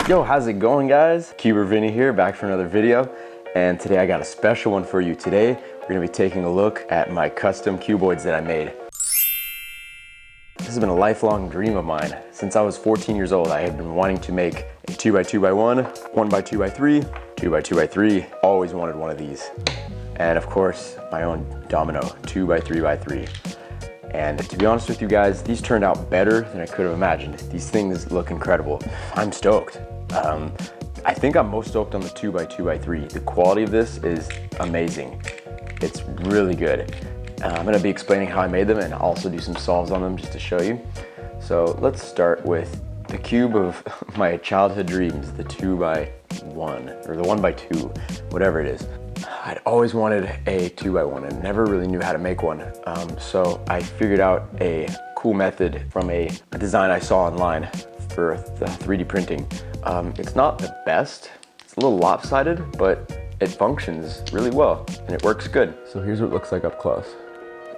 Yo, how's it going, guys? Cuber Vinny here, back for another video. And today I got a special one for you. Today, we're gonna be taking a look at my custom cuboids that I made. This has been a lifelong dream of mine. Since I was 14 years old, I had been wanting to make a 2x2x1, 1x2x3, 2x2x3. Always wanted one of these. And of course, my own domino, 2x3x3. And to be honest with you guys, these turned out better than I could have imagined. These things look incredible. I'm stoked. I think I'm most stoked on the 2x2x3. The quality of this is amazing. It's really good. I'm gonna be explaining how I made them and also do some solves on them just to show you. So let's start with the cube of my childhood dreams, the 2x1, or the 1x2, whatever it is. I'd always wanted a 2x1 and never really knew how to make one. So I figured out a cool method from a design I saw online for the 3D printing. It's not the best, it's a little lopsided, but it functions really well and it works good. So here's what it looks like up close.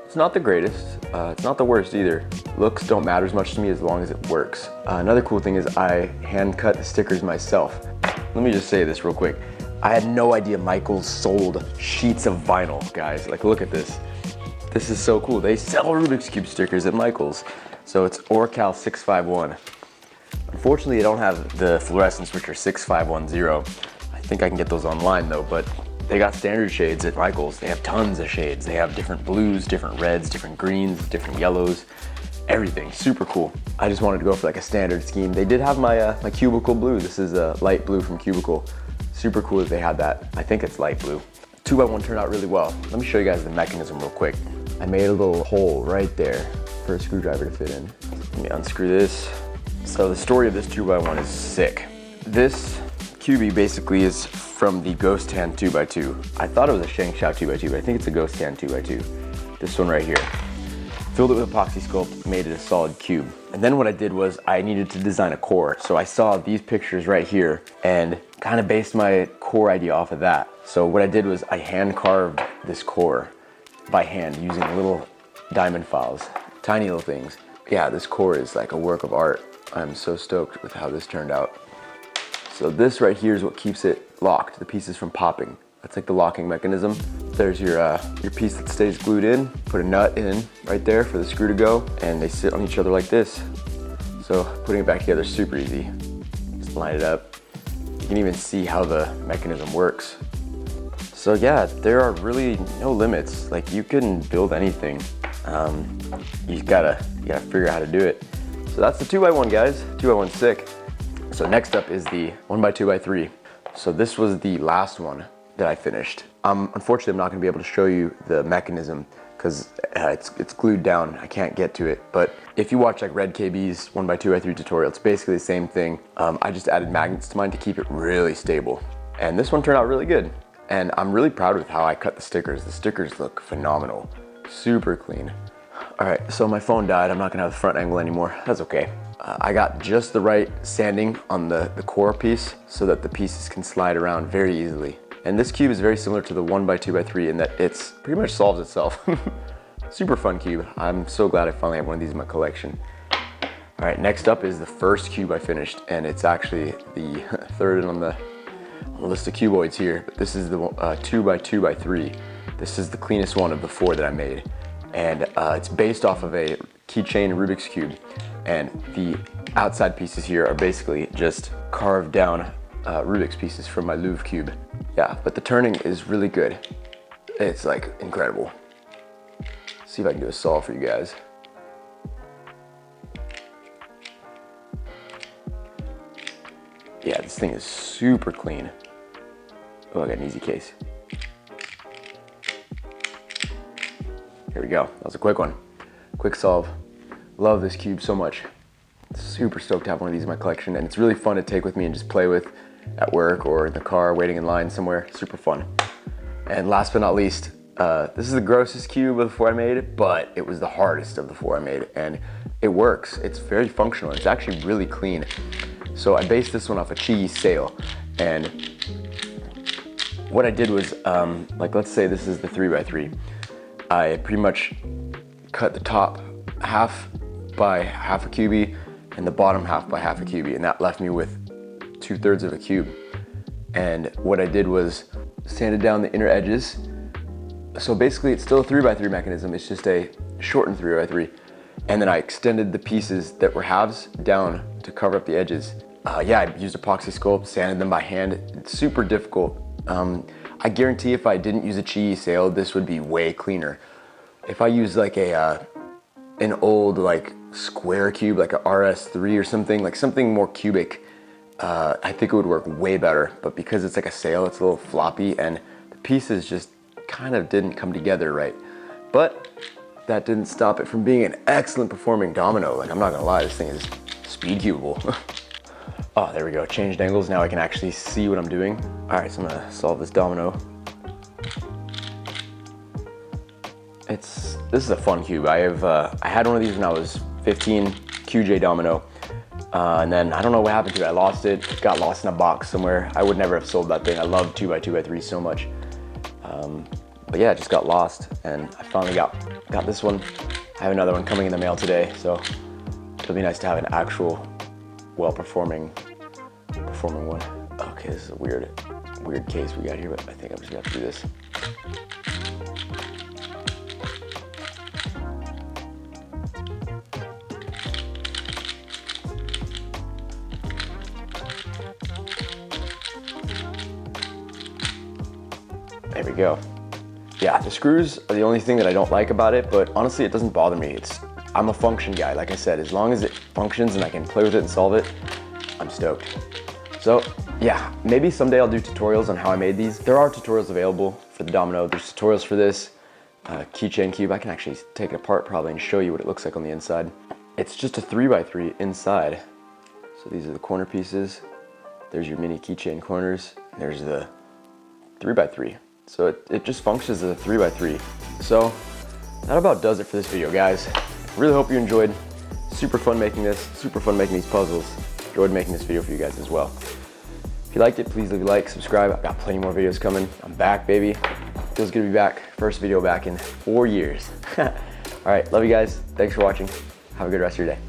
It's not the greatest, it's not the worst either. Looks don't matter as much to me as long as it works. Another cool thing is I hand cut the stickers myself. Let me just say this real quick. I had no idea Michaels sold sheets of vinyl, guys. Like, look at this. This is so cool. They sell Rubik's Cube stickers at Michaels. So it's Orcal 651. Unfortunately, I don't have the fluorescents, which are 6510. I think I can get those online though, but they got standard shades at Michaels. They have tons of shades. They have different blues, different reds, different greens, different yellows, everything. Super cool. I just wanted to go for like a standard scheme. They did have my my Cubicle blue. This is a light blue from Cubicle. Super cool that they had that. I think it's light blue. 2x1 turned out really well. Let me show you guys the mechanism real quick. I made a little hole right there for a screwdriver to fit in. Let me unscrew this. So the story of this 2x1 is sick. This Cubie basically is from the Ghost Hand 2x2. I thought it was a Shang Shao 2x2, but I think it's a Ghost Hand 2x2. This one right here. Filled it with epoxy sculpt, made it a solid cube. And then what I did was I needed to design a core. So I saw these pictures right here and kind of based my core idea off of that. So what I did was I hand carved this core by hand using little diamond files, tiny little things. Yeah, this core is like a work of art. I'm so stoked with how this turned out. So this right here is what keeps it locked, the pieces from popping. That's like the locking mechanism. There's your piece that stays glued in. Put a nut in right there for the screw to go, and they sit on each other like this. So putting it back together is super easy. Just line it up. You can even see how the mechanism works. So yeah, there are really no limits. Like, you can build anything. You gotta figure out how to do it. So that's the 2x1, guys. 2x1 sick. So next up is the 1x2x3. So this was the last one that I finished. Unfortunately, I'm not gonna be able to show you the mechanism because it's glued down. I can't get to it. But if you watch like Red KB's 1x2x3 tutorial, it's basically the same thing. I just added magnets to mine to keep it really stable. And this one turned out really good. And I'm really proud with how I cut the stickers. The stickers look phenomenal, super clean. All right, so my phone died. I'm not gonna have the front angle anymore. That's okay. I got just the right sanding on the core piece so that the pieces can slide around very easily. And this cube is very similar to the 1x2x3 in that it's pretty much solves itself. Super fun cube. I'm so glad I finally have one of these in my collection. All right, next up is the first cube I finished, and it's actually the third on the list of cuboids here. But this is the 2x2x3. This is the cleanest one of the 4 that I made. And it's based off of a Keychain Rubik's Cube. And the outside pieces here are basically just carved down Rubik's pieces from my Louvre cube. Yeah, but the turning is really good. It's like incredible. See if I can do a solve for you guys. Yeah, this thing is super clean. Oh, I got an easy case. Here we go. That was a quick one. Quick solve. Love this cube so much. Super stoked to have one of these in my collection, and it's really fun to take with me and just play with at work or in the car, waiting in line somewhere. Super fun. And last but not least, this is the grossest cube of the 4 I made, but it was the hardest of the 4 I made, and it works. It's very functional. It's actually really clean. So I based this one off a cheese sail, and what I did was, like, let's say this is the 3x3. I pretty much cut the top half by half a cubie and the bottom half by half a cubie, and that left me with 2/3 of a cube. And what I did was sanded down the inner edges. So basically it's still a 3x3 mechanism, it's just a shortened 3x3. And then I extended the pieces that were halves down to cover up the edges. Yeah, I used epoxy sculpt, sanded them by hand. It's super difficult. I guarantee if I didn't use a Chi sail, this would be way cleaner. If I use like an old like square cube, like a RS3 or something, like something more cubic, I think it would work way better. But because it's like a sail, it's a little floppy and the pieces just kind of didn't come together right. But that didn't stop it from being an excellent performing domino. Like, I'm not gonna lie, this thing is speed cubable. Oh, there we go, changed angles. Now I can actually see what I'm doing. All right, so I'm gonna solve this domino. This is a fun cube. I had one of these when I was 15, QJ domino. And then I don't know what happened to it. I lost it, got lost in a box somewhere. I would never have sold that thing. I love 2x2x3 so much. But yeah, it just got lost and I finally got this one. I have another one coming in the mail today, so it'll be nice to have an actual well-performing one. Okay, this is a weird case we got here, but I think I'm just gonna have to do this. There we go. Yeah, the screws are the only thing that I don't like about it, but honestly, it doesn't bother me. I'm a function guy, like I said. As long as it functions and I can play with it and solve it, I'm stoked. So yeah, maybe someday I'll do tutorials on how I made these. There are tutorials available for the domino. There's tutorials for this keychain cube. I can actually take it apart probably and show you what it looks like on the inside. It's just a 3x3 inside. So these are the corner pieces. There's your mini keychain corners. There's the 3x3. So it just functions as a 3x3. So that about does it for this video, guys. Really hope you enjoyed. Super fun making this, super fun making these puzzles. Enjoyed making this video for you guys as well. If you liked it, please leave a like, subscribe. I've got plenty more videos coming. I'm back, baby. Feels good to be back. First video back in 4 years. All right, love you guys. Thanks for watching. Have a good rest of your day.